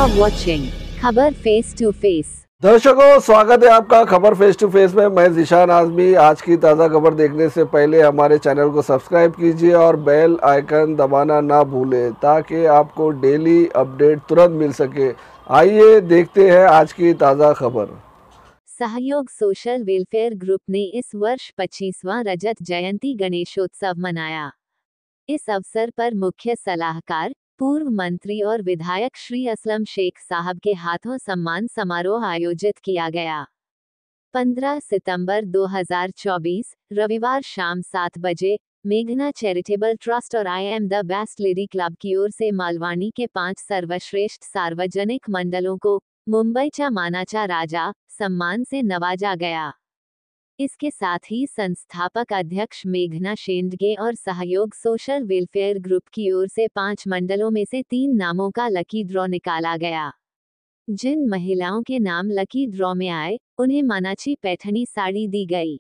are watching खबर face to face. दर्शकों, स्वागत है आपका खबर फेस टू फेस में। मैं ज़ीशान आज़मी। आज की ताज़ा खबर देखने से पहले हमारे चैनल को सब्सक्राइब कीजिए और बेल आइकन दबाना ना भूलें ताकि आपको डेली अपडेट तुरंत मिल सके। आइए देखते हैं आज की ताज़ा खबर। सहयोग सोशल वेलफेयर ग्रुप ने इस वर्ष 25वां रजत जयंती गणेशोत्सव मनाया। इस अवसर पर मुख्य सलाहकार, पूर्व मंत्री और विधायक श्री असलम शेख साहब के हाथों सम्मान समारोह आयोजित किया गया। 15 सितंबर 2024 रविवार शाम 7 बजे मेघना चैरिटेबल ट्रस्ट और आई am the best lady club की ओर से मालवानी के 5 सर्वश्रेष्ठ सार्वजनिक मंडलों को मुंबईचा मानाचा राजा सम्मान से नवाजा गया। इसके साथ ही संस्थापक अध्यक्ष मेघना शेंडगे और सहयोग सोशल वेलफेयर ग्रुप की ओर से 5 मंडलों में से 3 नामों का लकी ड्रॉ निकाला गया। जिन महिलाओं के नाम लकी ड्रॉ में आए, उन्हें मानाची पैठनी साड़ी दी गई।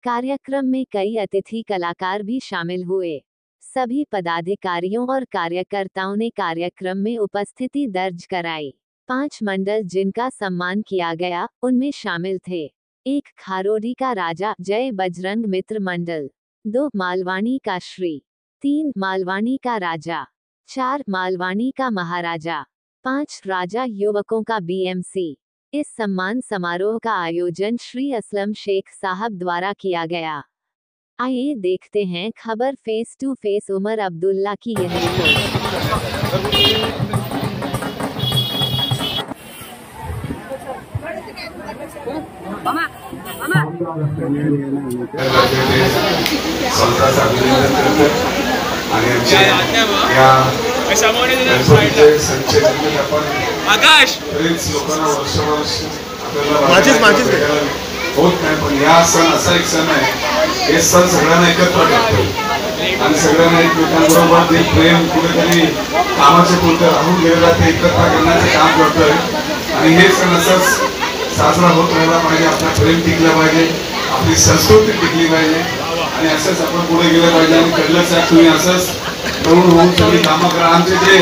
कार्यक्रम में कई अतिथि कलाकार भी शामिल हुए। सभी पदाधिकारियों और कार्यकर्ताओं ने कार्यक्रम में उपस्थिति दर्ज कराई। 5 मंडल जिनका सम्मान किया गया, उनमें शामिल थे 1 खारोडी का राजा जय बजरंग मित्र मंडल, 2 मालवानी का श्री, 3 मालवानी का राजा, 4 मालवानी का महाराजा, 5 राजा युवकों का बीएमसी। इस सम्मान समारोह का आयोजन श्री असलम शेख साहब द्वारा किया गया। आइए देखते हैं खबर face to face Omar Abdullah की यह रिपोर्ट। होत नाही, पण या सण असा एक सण आहे, हे सण सगळ्यांना एकत्र करतो आणि सगळ्यांना एकमेकांबरोबर जे प्रेम कुठेतरी कामाच्या पुरतं राहून गेलेला ते एकत्र करण्याचं काम करतोय आणि हे सण असंच साजरा होत राहिला पाहिजे। आपलं प्रेम टिकलं पाहिजे, आपली संस्कृती टिकली पाहिजे आणि असंच आपण पुढे गेलं पाहिजे। आणि कळलंच आहे, तुम्ही असंच तरुण होऊन सगळी कामं करा। आमचे जे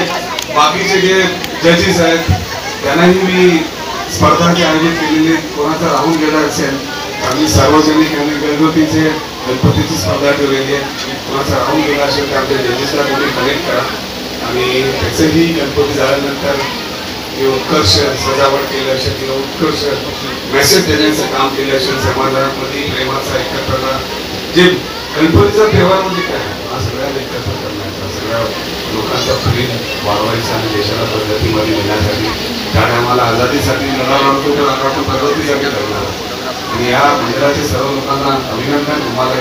बाकीचे जे जजेस आहेत त्यांनाही मी स्पर्धा जी आयोजित केलेली, कोणाचा राहून गेला असेल आम्ही सार्वजनिक आणि गणपतीची स्पर्धा ठेवलेली आहे, कोणाचा राहून गेला असेल तर आमच्या जजेसला तुम्ही कनेक्ट करा आणि त्याचंही गणपती झाल्यानंतर उत्कर्ष सजावट केली असेल किंवा उत्कर्ष मेसेज देण्याचं काम केलं असेल समाजामध्ये प्रेमाचा एकत्र जे गणपतीचा त्योहार म्हणजे काय हा सगळ्यांना एकत्र करण्याचा, सगळ्या लोकांचा प्रेम वाढवायचा आणि देशाला प्रगतीमध्ये नेण्यासाठी कारण आम्हाला आझादीसाठी लढा लढतो तर आपण प्रगतीसाठी लढणार आणि या मंदिराच्या सर्व लोकांना अभिनंदन। तुम्हाला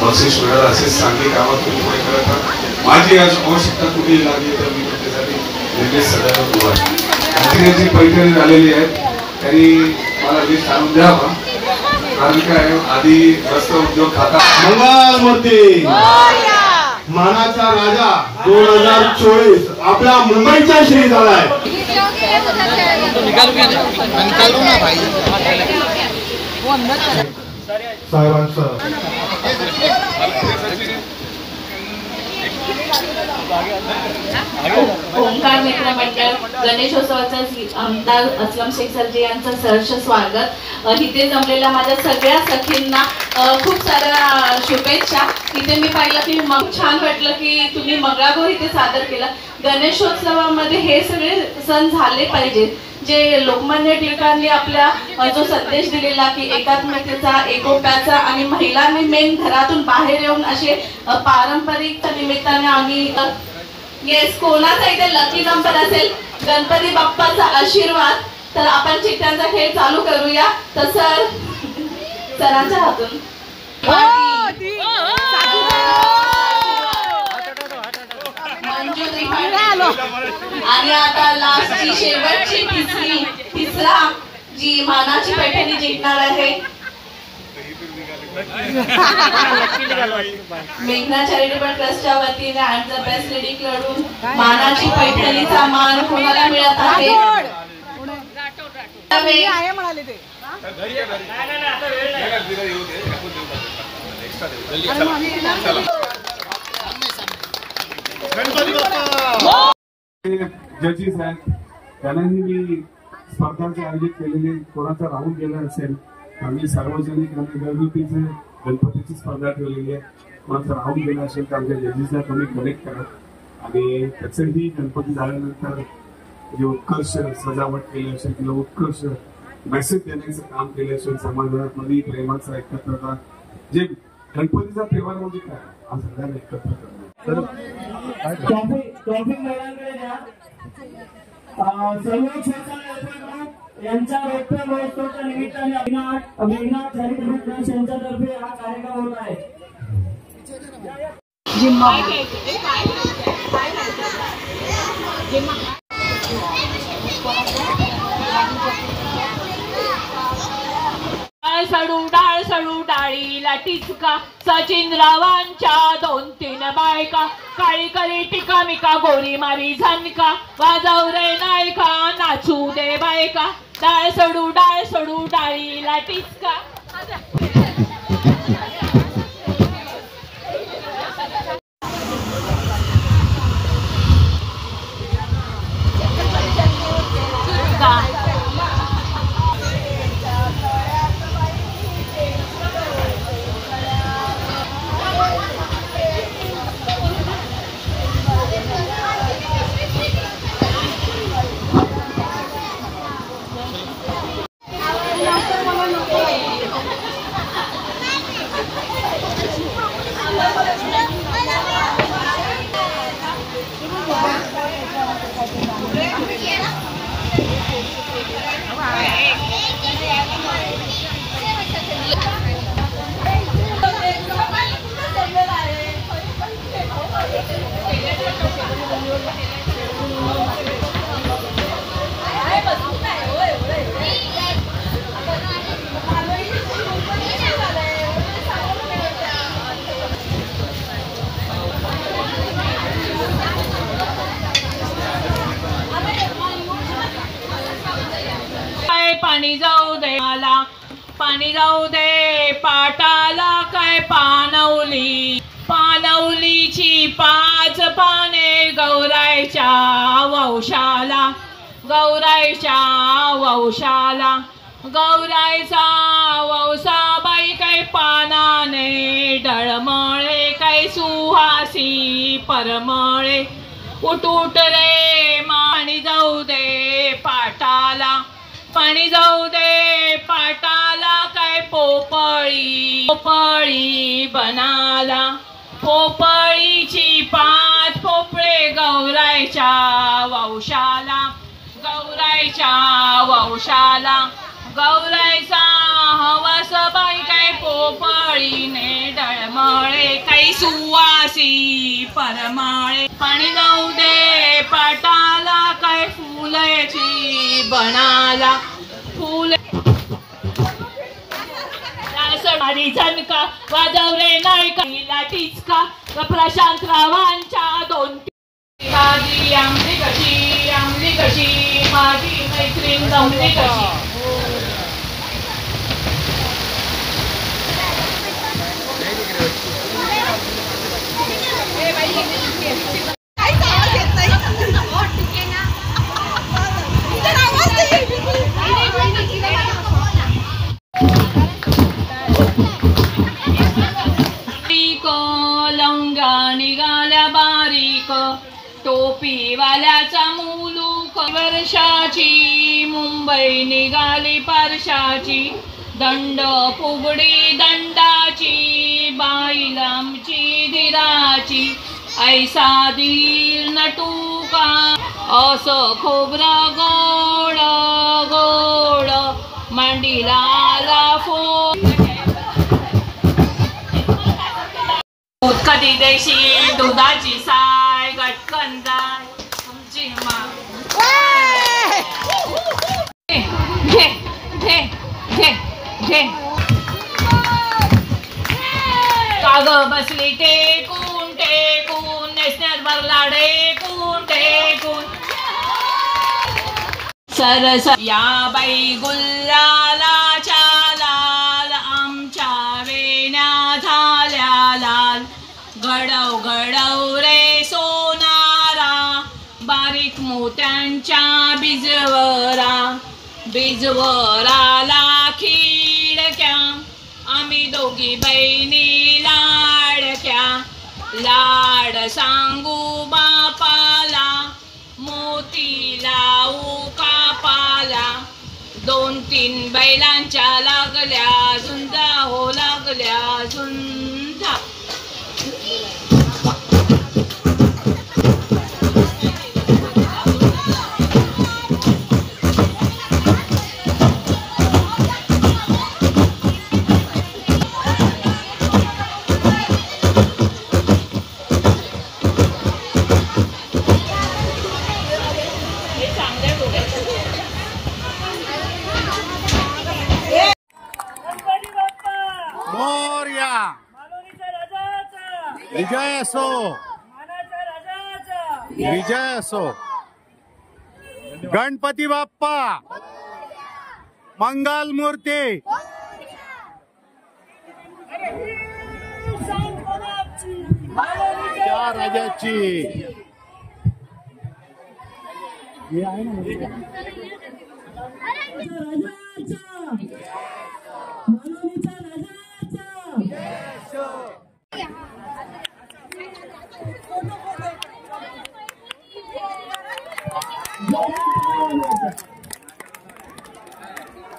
बक्षीस मिळालं असेच चांगली कामं तुम्ही पुढे करत आहात। माझी आज आवश्यकता कुठेही लागली तर मी त्याच्यासाठी निर्देश सदैव तुम्हाला जी पैठणी झालेली आहेत त्यांनी मला लिस्ट आणून द्यावा कारण काय आधी वस्त्र उद्योग खाता मंगलमूर्ती मानाचा राजा 2024 आपला मुंबईचा श्री झालाय। साहेबांचं ओंकार मित्र मंडळ गणेशोत्सवाचा आमदार असलम शेख सरजी यांचं सहर्ष स्वागत। इथे जमलेल्या माझ्या सगळ्या सखींना खूप साऱ्या शुभेच्छा। इथे मी पाहिलं की मग छान वाटलं की तुम्ही मंगळागौर इथे सादर केला। गणेशोत्सवामध्ये हे सगळे सण झाले पाहिजेत जे लोकमान्य टिळकांनी आपल्या जो संदेश दिलेला की एकात्मतेचा, एकोप्याचा आणि महिलांनी मेन घरातून बाहेर येऊन असे पारंपरिक निमित्ताने आम्ही येस कोणाचा इथे लकी नंबर असेल गणपती बाप्पाचा आशीर्वाद तर आपण चिठ्ठ्यांचा खेळ चालू करूया। तर सरांच्या हातून आणि आता लास्टची शेवटची तिसरा जी मानाची पैठणी जिंकणार आहे मेघना चॅरिटेबल ट्रस्टच्या वतीने अँड द बेस्ट लेडी कडून मानाची पैठणीचा मान कोणाला मिळत आहे? जजेस हैं त्यांनाही मी स्पर्धांचे आयोजित केलेले कोणाचा राहून गेला असेल आम्ही सार्वजनिक आणि घरगुतीचे गणपतीची स्पर्धा ठेवलेली आहे. कोणाचा राहून गेला असेल तर आमच्या जजेसला तुम्ही कनेक्ट करा आणि त्याचंही गणपती झाल्यानंतर जे उत्कर्ष सजावट केली असेल किंवा उत्कर्ष मेसेज देण्याचं काम केलं असेल समाजामध्ये प्रेमाचा एकत्रता जे गणपतीचा त्योहार म्हणजे काय हा सगळ्यांना एकत्र करणं. ट्रॉफी महिलांकडे द्या. सर्व ग्रुप यांच्या रौप्य महोत्सवाच्या निमित्ताने मेघनाथ चॅरिटेबल ट्रस्ट यांच्यातर्फे हा कार्यक्रम होत आहे. डाळ सडू डाळीला टिचका सचिनरावांच्या 2-3 बायका काळी करी टिका मिका गोरी मारी झनका वाजव रे नायका नाचू दे बायका डाळ सडू डाळीला टिचका. पाणी जाऊ दे पाटाला काय पानवलीची 5 पाने गौराईच्या वंशाला गौराईचा वंसाबाई काय पानाने डळमळे काय सुहासी परमळे उठ रे पाणी जाऊ दे पाटाला काय पोपळी बनाला पोपळीची 5 पोपळे गौराईच्या वंशाला गौराईचा हवास बाई काय पोपळीने डळमळे काही सुवासी परमळे पाणी जाऊ दे पाटाला काय फुलाची बनाला फुल मारी झनका वाजव रे नायका टिचका प्रशांतरावांच्या 2 माझी आमली कशी माझी मैत्रीण जमली कशी. लंगा निघाल्या बारीक टोपीवाल्याचा मुलूक वर्षाची मुंबई निघाली परशाची दंड फुगडी दंडाची बाई लांबची धीराची ऐसा धीर नटूका असं खोबरं गोड मांडीला आला फोड कधी देशी दुधाची साय गटकन जाय तुमची घे काग बसली टेकून नेसण्यात भरला टेकून सरस या बाई गुल्लालाच्या लाल आमच्या वेण्या झाल्या लाल गडव रे सोनारा बारीक मोत्यांच्या बीजवराला खिडक्या आम्ही दोघी बहिणी लाडक्या लाड सांगू बापाला मोती लावू कापाला 2-3 बैलांच्या लागल्या झुंजा हो लागल्या झुंजा विजय असो विजय असो गणपती बाप्पा मंगल मूर्ती त्या राजाची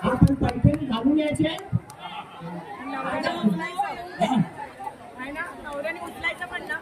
आपण पैठणी घालून यायचे उचलायचं पण ना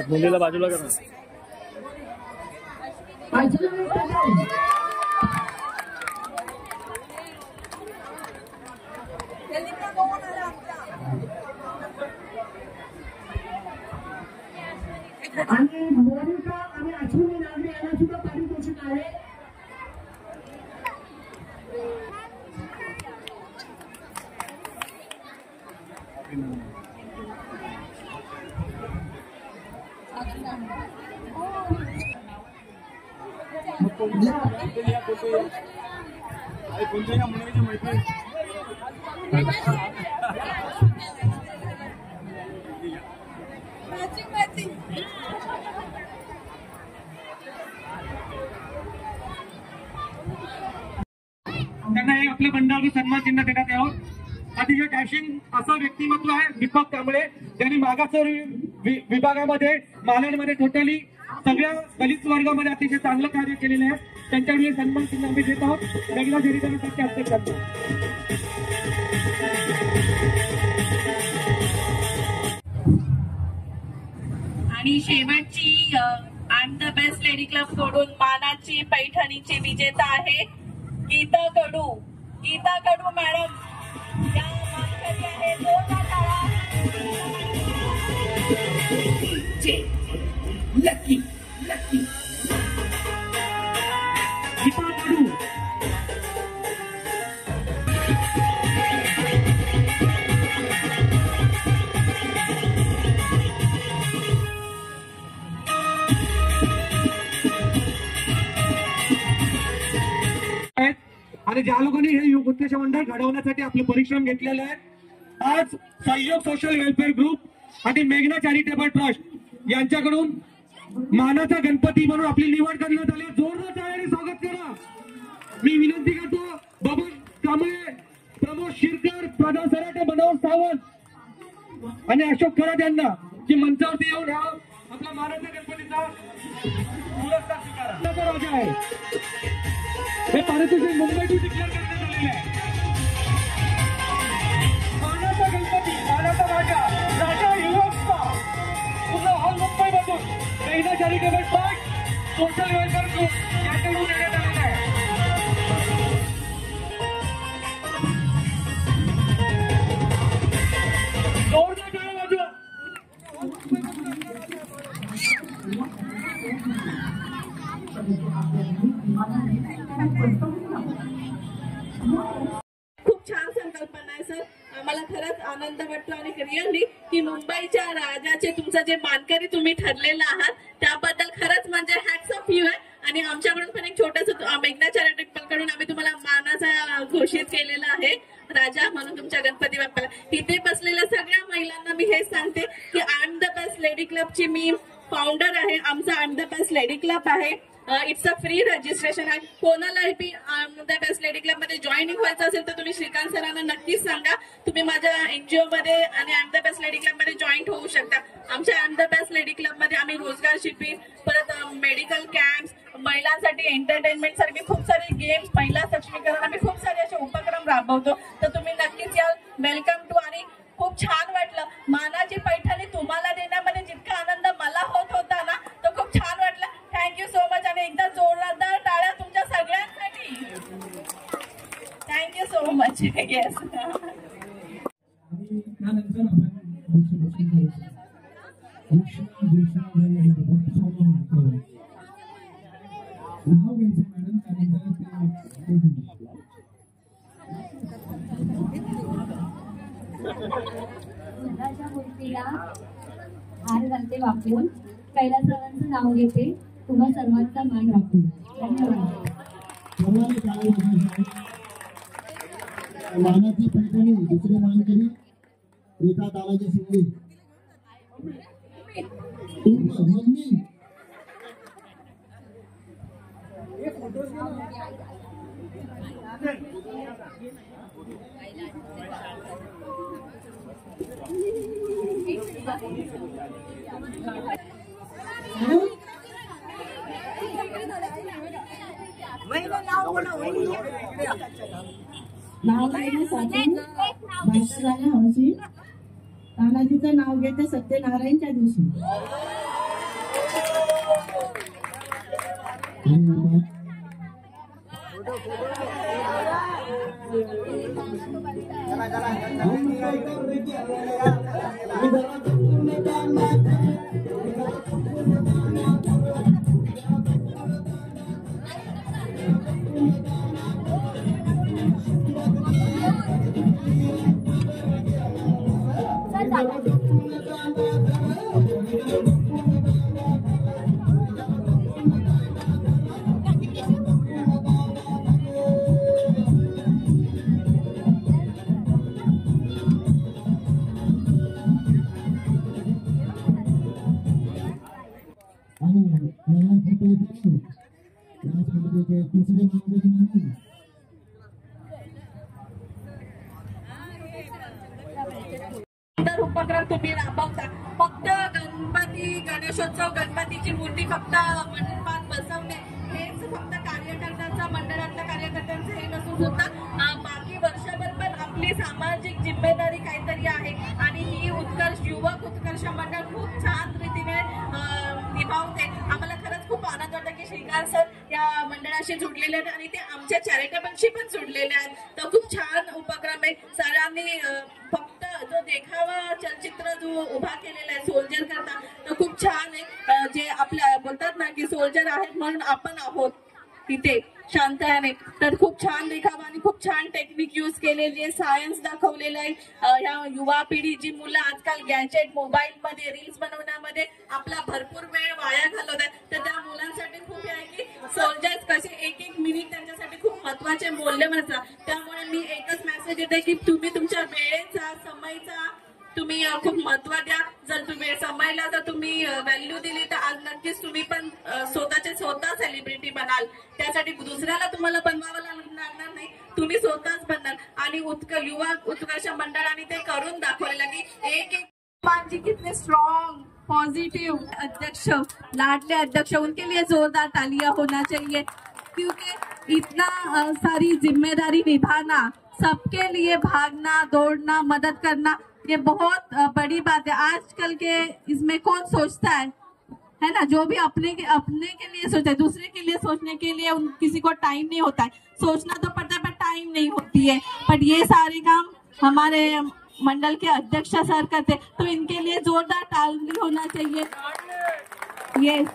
मुलीला बाजूला करा आणि मोनिका आणि अश्विनी नागरे यांना सुद्धा पारितोषिक आहे. त्यांना हे आपल्या मंडळाचं सन्मान चिन्ह देण्यात यावं. अतिशय डॅशिंग असं व्यक्तिमत्व आहे दीपक कांबळे, ज्यांनी मागासवर्गीय विभागामध्ये मालाडमध्ये टोटली सगळ्या दलित वर्गामध्ये अतिशय चांगलं कार्य केलेलं आहे. त्यांच्याकडे सन्मान चिन्ह आम्ही देत आहोत. रंगला जरी करण्यासाठी हस्ते करतो. आणि शेवटची I the best lady club कडून मानाची पैठणीची विजेता आहे गीता कडू मॅडम. या मानकरी आहे. जोरदार टाळ्या. लकी गीता कडू आणि ज्या लोकांनी हे उद्देश मंडळ घडवण्यासाठी आपले परिश्रम घेतलेले आहेत. आज सहयोग सोशल वेलफेअर ग्रुप आणि मेघना चॅरिटेबल ट्रस्ट यांच्याकडून मानाचा गणपती म्हणून आपली निवड करण्यात आली. जोरदार टाळ्यांनी स्वागत करा. मी विनंती करतो बबन कांबळे, प्रमोद शिरकर, प्रधान सराटे, मनोहर सावंत आणि अशोक खरात यांना की मंचावरती येऊन हा आपला मानाचा गणपतीचा पुरस्कार स्वीकारा. राजा आहे हे पारितोषिक मुंबईतून डिक्लेअर करण्यात आलेले आहे. मानाचा गणपती, मानाचा राजा युवकचा पूर्ण हॉल मुंबईमधून मेघना charitable trust social welfare group यांच्याकडून देण्यात आलेला आहे. जोरदार टाळ्या वाजवा. खूप छान संकल्पना आहे सर. आम्हाला खरंच आनंद वाटतो आणि रिअली की मुंबईच्या राजाचे तुमचं जे मानकरी तुम्ही ठरलेला आहात त्याबद्दल खरंच म्हणजे हॅट्स ऑफ यू आहे. आणि आमच्याकडून पण एक छोटस मेघना चॅरिटेबल कडून आम्ही तुम्हाला मानाचा घोषित केलेला आहे राजा म्हणून तुमच्या गणपती बाप्पाला. तिथे बसलेल्या सगळ्या महिलांना मी हेच सांगते की I am the best lady क्लबची मी फाउंडर आहे. आमचा I am the best lady club आहे. इट्स अ फ्री रजिस्ट्रेशन आहे. कोणालाही be the best lady club मध्ये जॉईनिंग व्हायचं असेल तर तुम्ही श्रीकांत सरांना नक्कीच सांगा. तुम्ही माझ्या एनजीओ मध्ये आणि I am the best lady club मध्ये जॉईंट होऊ शकता. आमच्या I am the best lady club मध्ये आम्ही रोजगार शिबिर, परत मेडिकल कॅम्प्स, महिलांसाठी एंटरटेनमेंट सारखे खूप सारे गेम्स, महिला सक्षमीकरण, आम्ही खूप सारे असे उपक्रम राबवतो. तर तुम्ही नक्कीच याल. Welcome to. आणि खूप छान वाटलं मानाची पैठणी तुम्हाला देण्यामध्ये जितका आनंद मला होत होता ना तो खूप छान वाटलं. Thank you so much. आणि एकदा जोरदार टाळ्या तुमच्या सगळ्यांसाठी. Thank you so much. येस. बुद्धाच्या मूर्तीला हार घालते वापरून कैलासरावांचं नाव घेते. तुम्हा सर्वांचा मान राखून. धन्यवाद. मानाची पैठणी दुसरे मानकरी रेखा तानाजी शिंदे. मम्मी नाव घेण्यासाठी भाषणाला हौशी तानाजीचं नाव घेते सत्यनारायणच्या दिवशी. उपक्रम तुम्ही राबवता. फक्त गणपती गणेशोत्सव गणपतीची मूर्ती फक्त मंडपात बसवणे हेच फक्त कार्यकर्त्यांचा मंडळातल्या कार्यकर्त्यांचं हे नसून सुद्धा बाकी वर्षभर पण आपली सामाजिक जिम्मेदारी काहीतरी आहे. आणि ही उत्कर्ष युवक उत्कर्ष मंडळ खूप छान रीतीने निभावते. आम्हाला खरंच खूप आनंद वाटतं की श्रीकांत सर या मंडळाशी जुडलेले आहेत आणि ते आमच्या चॅरिटेबलशी पण जुडलेले आहेत. तर खूप छान उपक्रम आहे. सरांनी फक्त जो देखावा चलचित्र जो उभा केलेला आहे सोल्जर करता तो खूप छान आहे. जे आपल्या बोलतात ना की सोल्जर आहेत म्हणून आपण आहोत तिथे शांतपणे. तर खूप छान देखावा आणि खूप छान टेक्निक यूज केलेली आहे. सायन्स दाखवलेलं आहे. ह्या युवा पिढी जी मुलं आजकाल गॅजेट मोबाईल मध्ये रील्स बनवण्यामध्ये आपला भरपूर वेळ वाया घालवत आहेत तर त्या मुलांसाठी खूप आहे की सोल्जर्स कसे एक एक मिनिट त्यांच्यासाठी खूप महत्वाचे मूल्यवान असतात. त्यामुळे मी एकच मेसेज देते की तुम्ही तुमच्या वेळेचा समयचा तुम्ही खूप महत्व द्या. जर तुम्ही समयला जर तुम्ही व्हॅल्यू दिली तर आज नक्कीच तुम्ही पण स्वतः सेलिब्रिटी बनाल. त्यासाठी दुसऱ्याला तुम्हाला बनवावं लागणार नाही. तुम्ही स्वतःच बनणार. आणि युवा उत्कर्ष मंडळाने ते करून दाखवलेलं की एक एक कितने स्ट्रॉन्ग पॉजिटिव अध्यक्ष लाडले अध्यक्ष उनके लिए जोरदार तालियां होना चाहिए क्योंकि इतना सारी जिम्मेदारी निभाना सबके लिए भागना दौड़ना मदद करना ये बहुत बड़ी बात है. आजकल के इसमें कौन सोचता है ना. जो भी अपने के लिए सोचता है दूसरे के लिए सोचने के लिए किसी को टाइम नहीं होता है. सोचना तो पड़ता है पर टाइम नहीं होती है. बट ये सारे काम हमारे मंडल के अध्यक्ष सर करते तो इनके लिए जोरदार ताली होना चाहिए. यस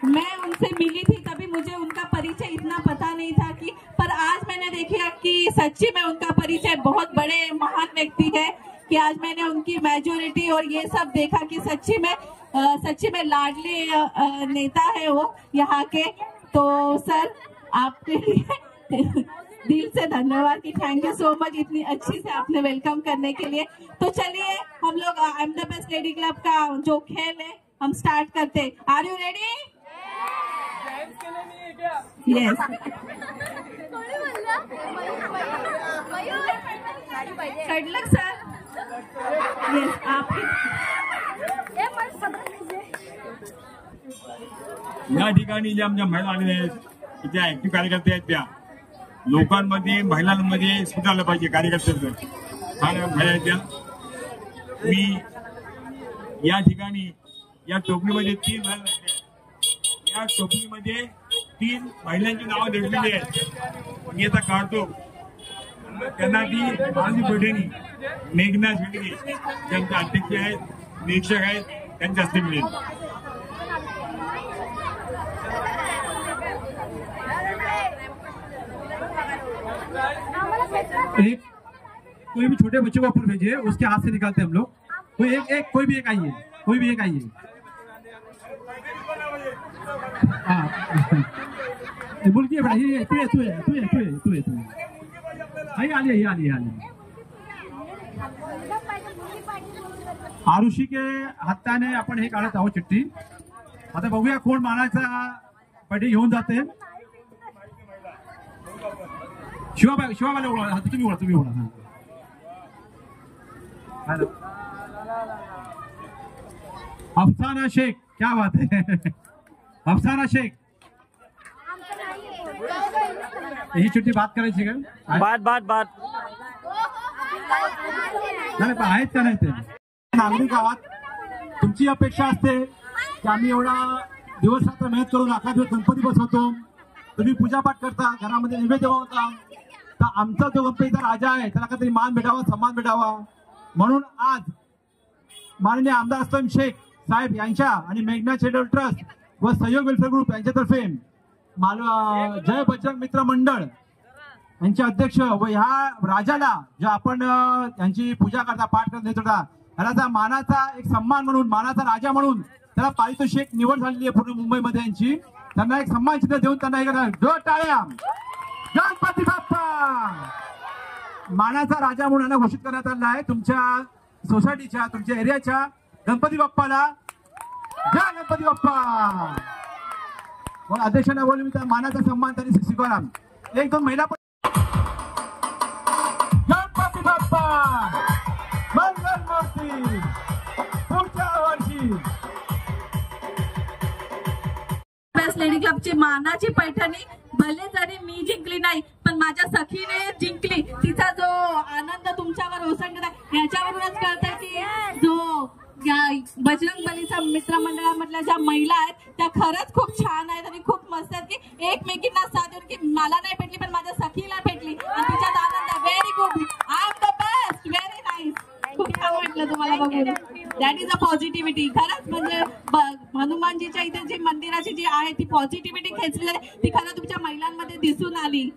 मैं उनसे मिली थी तभी मुझे उनका परिचय इतना पता नहीं था कि, पर आज मैंने देखा कि सच्ची में उनका परिचय बहुत बड़े महान व्यक्ति है, कि आज मैंने उनकी मेजोरिटी और ये सब देखा कि सच्ची में लाडली नेता है वो यहाँ के। तो सर आपके लिए दिल से धन्यवाद कि थैंक यू सो मच, इतनी अच्छी से आपने वेलकम करने के लिए। तो चलिए हम लोग I am the best lady club का जो खेल है हम स्टार्ट करते। Are you ready? यस। कडलक सर, यस आप या ठिकाणी ज्या आमच्या महिला आलेल्या आहेत, त्या ऍक्टिव्ह कार्यकर्ते आहेत, त्या लोकांमध्ये महिलांमध्ये सुधारलं पाहिजे कार्यकर्त्यांचं, फार महिला आहेत त्या। मी या ठिकाणी या टोपलीमध्ये 3 महिला आहेत, या टोपलीमध्ये 3 महिलांची नावं दिलेली आहेत। मी आता काढतो त्यांना, ती माझी पैठणी मेघना शेंडगे त्यांच्या अध्यक्ष आहेत, निरीक्षक आहेत, त्यांच्या हस्ते मिळेल। एक कोई भी छोटे बच्चों को ऊपर भेजिए, उसके हाथ से निकालते हैं हम लोग। कोई भी एक आइए, कोई भी एक आइए। बोलिए बेटा, ये तू आलिए। आरुषी के हाताने आपण हे काढत आहोत चिठ्ठी। आता बघूया कोण मानाचा पैठणी घेऊन जाते। शिवाबाला बोला, तुम्ही बोला। अफसाना शेख, क्या बात है। अफसाना शेख, ही चिठ्ठी बात करायची का? बात नाही आहेत का? नाही ते नागरिक आहात, तुमची अपेक्षा असते की आम्ही एवढा दिवस रात्र मेहनत करून अकरा दिवस गणपती बसवतो, तुम्ही पूजापाठ करता, घरामध्ये नैवेद्य होता, तर आमचा जो गणपतीचा राजा आहे त्याला काहीतरी मान भेटावा, सन्मान भेटावा, म्हणून आज माननीय आमदार असलम शेख साहेब यांच्या आणि मेघना चॅरिटेबल ट्रस्ट व सहयोग वेलफेअर ग्रुप यांच्यातर्फे जय बजरंग मित्र मंडळ यांचे अध्यक्ष व ह्या राजाला ज्या आपण यांची पूजा करता, पाठ करता, नेतृत्व याचा मानाचा एक सन्मान म्हणून, मानाचा राजा म्हणून त्याला पारितोषिक निवड झालेली आहे पूर्ण मुंबईमध्ये यांची। त्यांना एक सन्मान चिन्ह देऊन त्यांना एक जोर टाळ्या। गणपती बाप्पा, मानाचा राजा म्हणून यांना घोषित करण्यात आलेला आहे। तुमच्या सोसायटीच्या, तुमच्या एरियाच्या गणपती बाप्पाला जय गणपती बाप्पा। मग अध्यक्षांना बोलून मी त्या मानाचा सन्मान त्यांनी स्वीकारा। 1-2 महिला गणपती बाप्पा मंगल मूर्ती पुढच्या वर्षी। बेस्ट लेडी क्लबची मानाची पैठणी भले जरी मी जिंकली नाही पण माझ्या सखीने जिंकली, तिचा जो आनंद तुमच्यावर ओसंडला याच्यावरूनच कळतं की जो या बजरंग बलीचा मित्रमंडळामधल्या ज्या महिला आहेत त्या खरंच खूप छान आहेत आणि खूप मस्त आहेत, की एकमेकींना साथ देऊन, की मला नाही भेटली पण माझ्या सखीला भेटली आणि तिच्यात आनंद। Very good, I am the best, very nice, खूप छान वाटलं तुम्हाला बघून। That is a positivity. खरंच म्हणजे हनुमानजीच्या इथे जी मंदिराची जी आहे ती पॉझिटिव्हिटी खेचली जाते, ती खरं तुमच्या महिलांमध्ये दिसून आली।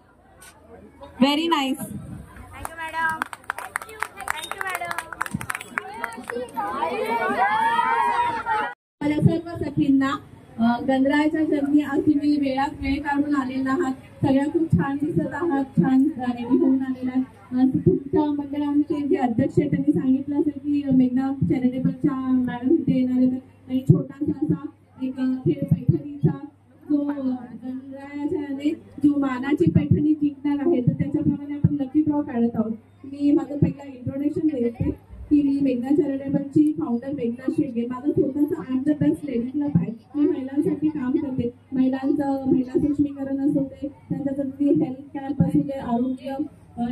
Very nice, thank you madam, thank you madam. मला सर्व सखींना गणरायाच्या चरणी आज तुम्ही वेळात वेळ काढून आलेला आहात, सगळ्या खूप छान दिसत आहात, छान रेडी होऊन आलेला आहात। तुमच्या मंडळाचे जे अध्यक्ष आहेत त्यांनी सांगितलं असेल की मेघना चॅरिटेबलच्या मॅडम इथे येणार आहेत आणि छोटासा असा एक खेळ पैठणीचा जो गणरायाच्या जो मानाची पैठणी जिंकणार आहे तर त्याच्याप्रमाणे आपण लकी ड्रॉ काढत आहोत। मी माझं पहिला इंट्रोडक्शन देते की मी मेघना चॅरिटेबलची फाउंडर मेघना शेंडगे। माझं स्वतःचं I am the best lady club आहे। मी महिलांसाठी काम करते, महिला सक्षमीकरण असू दे, त्यांच्यासाठी हेल्थ कॅम्प असू दे, आरोग्य,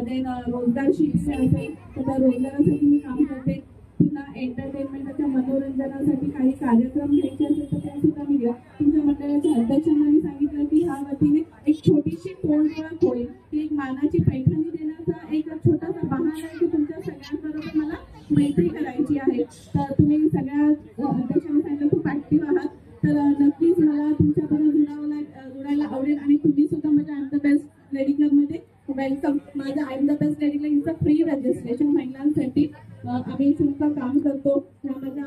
देन रोजगार शिक्षण असेल तर त्या रोजगारासाठी मी काम करते। पुन्हा एंटरटेनमेंटच्या मनोरंजनासाठी काही कार्यक्रम घ्यायचे असेल तर ते सुद्धा मी तुमच्या मंडळाच्या अध्यक्षांना मी सांगितलं की ह्या वतीने एक छोटीशी तोडओळख होईल, की एक मानाची पैठणी देण्याचा एक छोटासा बहाणा आहे की तुमच्या सगळ्यांबरोबर मला मैत्री करायची आहे। तर तुम्ही सगळ्या अध्यक्षांनी सांगितलं खूप ऍक्टिव्ह आहात, तर नक्कीच मला तुमच्याबरोबर जोडायला आवडेल आणि तुम्ही सुद्धा माझ्या I am the best lady क्लबमध्ये वेलकम. माझं I am the best lady club is a free registration महिलांसाठी. आम्ही शुल्क काम करतो. ह्या माझ्या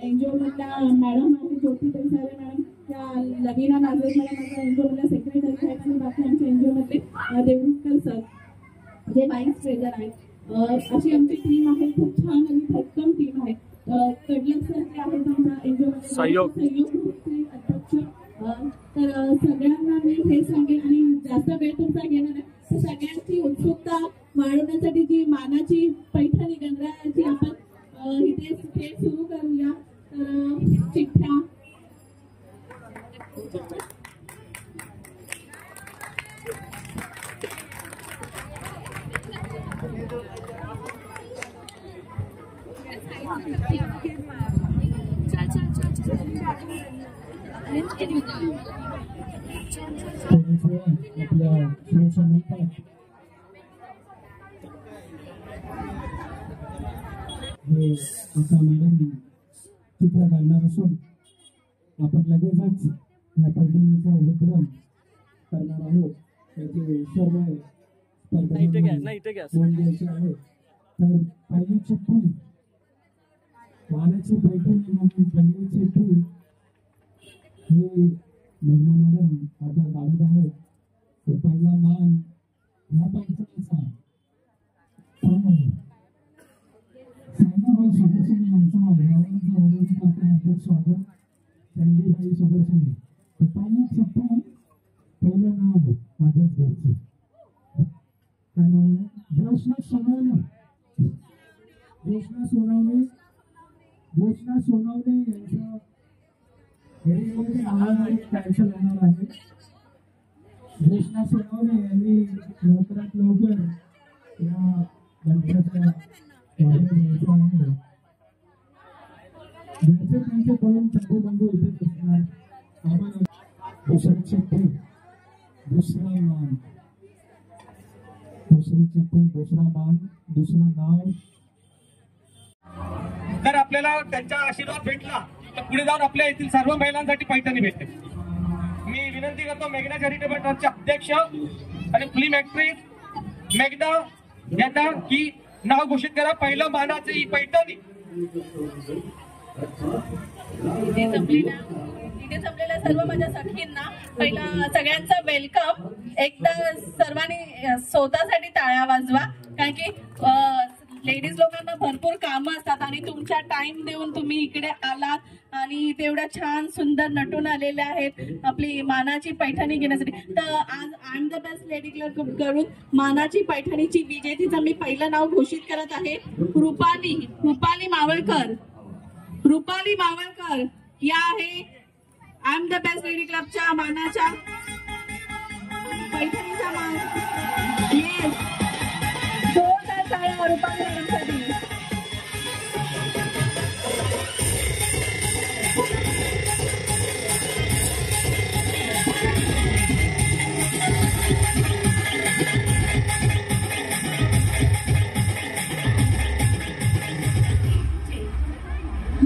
एनजीओ मधल्या मॅडम आहे ज्योती बनसारे मॅडम, त्या लवीना नाझर मॅडम माझ्या एनजीओ मधल्या सेक्रेटरी आहेत आणि बाकी आमच्या एनजीओ मधले देवरुखकर सर जे व्हाईस प्रेझिडेंट आहेत. अशी आमची टीम आहे, खूप छान आणि भक्कम टीम आहे. कडलक सर जे आहेत आमच्या एनजीओ मध्ये सहयोग ग्रुपचे अध्यक्ष. तर सगळ्यांना मी हे सांगेन आणि जास्त वेळ तुमचा घेणार आहे, तर सगळ्यांची उत्सुकता वाढवण्यासाठी जी मानाची पैठणी गणरायाची आपण इथे खेळ सुरू करूया. तर चिठ्ठ्या आपल्या सुरक्षा म्हणतात हे आता मॅडम चित्र काढणार असून आपण लगेचच या पैठणीचं वितरण करणार आहोत. त्याचे सर्व स्पर्धकांना नोंद घ्यायची आहे. तर पहिली चिठ्ठी मानाची पैठणी म्हणून पहिली चिठ्ठी ही मेघना मॅडम आता काढत आहेत. तर पहिला मान या पैठणीचा सायनाबाई सुदर्शनी यांचा स्वागत संजयबाई सुदर्शनी. तर पहिली चिठ्ठी पहिलं नाव माझ्याच घरचं आणि घोषणा सोनवणे यांचं कॅन्सल होणार आहे. घोषणा सोनवणे यांनी लवकरात लवकर या मंचाच्या त्यांच्याकडून चंद्रबंधू इथे असणार. आम्हाला दुसरी चिठ्ठी दुसरा मान, दुसरी चिठ्ठी दुसरा मान दुसरं नाव. जर आपल्याला त्यांचा आशीर्वाद भेटला तर पुढे जाऊन आपल्या येथील सर्व महिलांसाठी पैठणी भेटते. मी विनंती करतो मेघना चॅरिटेबल ट्रस्टचे अध्यक्ष आणि फिल्म ऍक्ट्रेस मेघना यांना की नाव घोषित करा. पहिलं मानाची पैठणी. इथे जमलेल्या सर्व माझ्या सखींना पहिला सगळ्यांचं वेलकम. एकदा सर्वांनी स्वतःसाठी टाळ्या वाजवा, कारण की लेडीज लोकांना भरपूर कामं असतात आणि तुमच्या टाइम देऊन तुम्ही इकडे आलात आणि तेवढ्या छान सुंदर नटून आलेल्या आहेत आपली मानाची पैठणी घेण्यासाठी. तर आज I am the best lady club कडून मानाची पैठणीची विजेतीचं मी पहिलं नाव घोषित करत आहे. रुपाली मावळकर. रुपाली मावळकर या आहे I am the best lady क्लबच्या मानाच्या पैठणीचा मान. येस, जोरदार टाळ्या रुपाली मॅडमसाठी.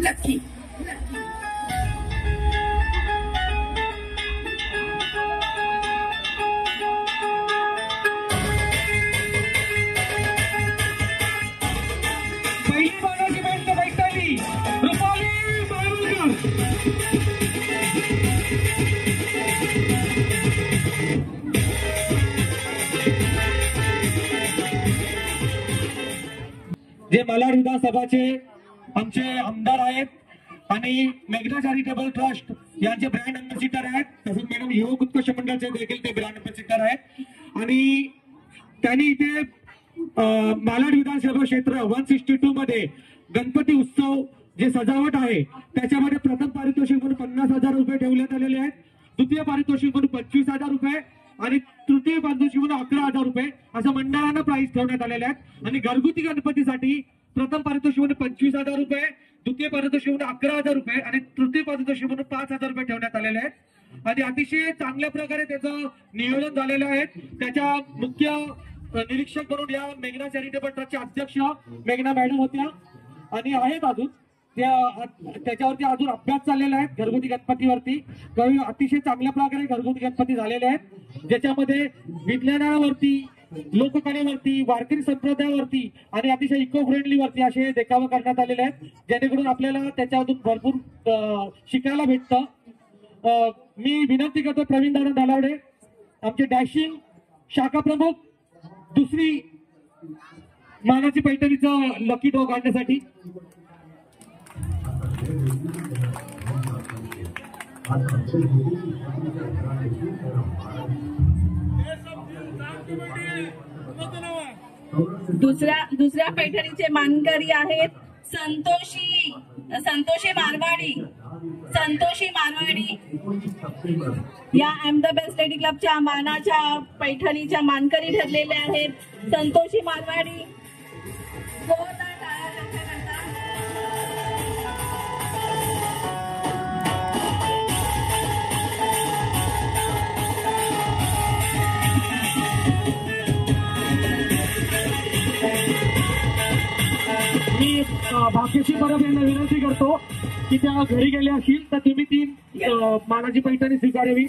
लकी जे मालाड विधानसभाचे आमचे आमदार आहेत आणि मेघना चॅरिटेबल ट्रस्ट यांचे ब्रँड अम्बॅसिडर आहेत. तसंच मॅडम युवक उत्कर्ष मंडळाचे देखील ते ब्रँड अम्बॅसिडर आहेत. आणि त्यांनी इथे मालाड विधानसभा क्षेत्र 162 मध्ये गणपती उत्सव जे सजावट आहे त्याच्यामध्ये प्रथम पारितोषिक म्हणून 50,000 रुपये ठेवण्यात आलेले आहेत. द्वितीय पारितोषिक म्हणून 25,000 रुपये आणि तृतीय पारितोषिक म्हणून 11,000 रुपये असं मंडळांना प्राइस ठेवण्यात आलेले आहेत. आणि घरगुती गणपतीसाठी प्रथम पारितोषिक म्हणून 25,000 रुपये, द्वितीय पारितोषिक म्हणून 11,000 रुपये आणि तृतीय पारितोषिक म्हणून 5,000 रुपये ठेवण्यात आलेले आहेत. आणि अतिशय चांगल्या प्रकारे त्याचं नियोजन झालेलं आहे. त्याच्या मुख्य निरीक्षक म्हणून या मेघना चॅरिटेबल ट्रस्टच्या अध्यक्ष मेघना मॅडम होत्या आणि आहेत अजून. त्याच्यावरती अजून अभ्यास चाललेला आहे. घरगुती गणपतीवरती काही अतिशय चांगल्या प्रकारे घरगुती गणपती झालेले आहेत, ज्याच्यामध्ये विज्ञानावरती, लोककलेवरती, वारकरी संप्रदायावरती आणि अतिशय इको फ्रेंडली वरती असे देखावे करण्यात आलेले आहेत, जेणेकरून आपल्याला त्याच्यातून भरपूर शिकायला भेटतं. मी विनंती करतो प्रवीण दादा दालावडे, आमचे डॅशिंग शाखा प्रमुख, दुसरी मानाची पैठणीचं लकी ड्रॉ काढण्यासाठी. दुसऱ्या पैठणीचे मानकरी आहेत संतोषी मारवाडी या एम द बेस्ट लेडी क्लबच्या मानाच्या पैठणीच्या मानकरी ठरलेले आहेत. संतोषी मारवाडी मी भाग्यश्री परब यांना विनंती करतो की त्या घरी गेले असतील तर तुम्ही ती मानाची पैठणी स्वीकारावी.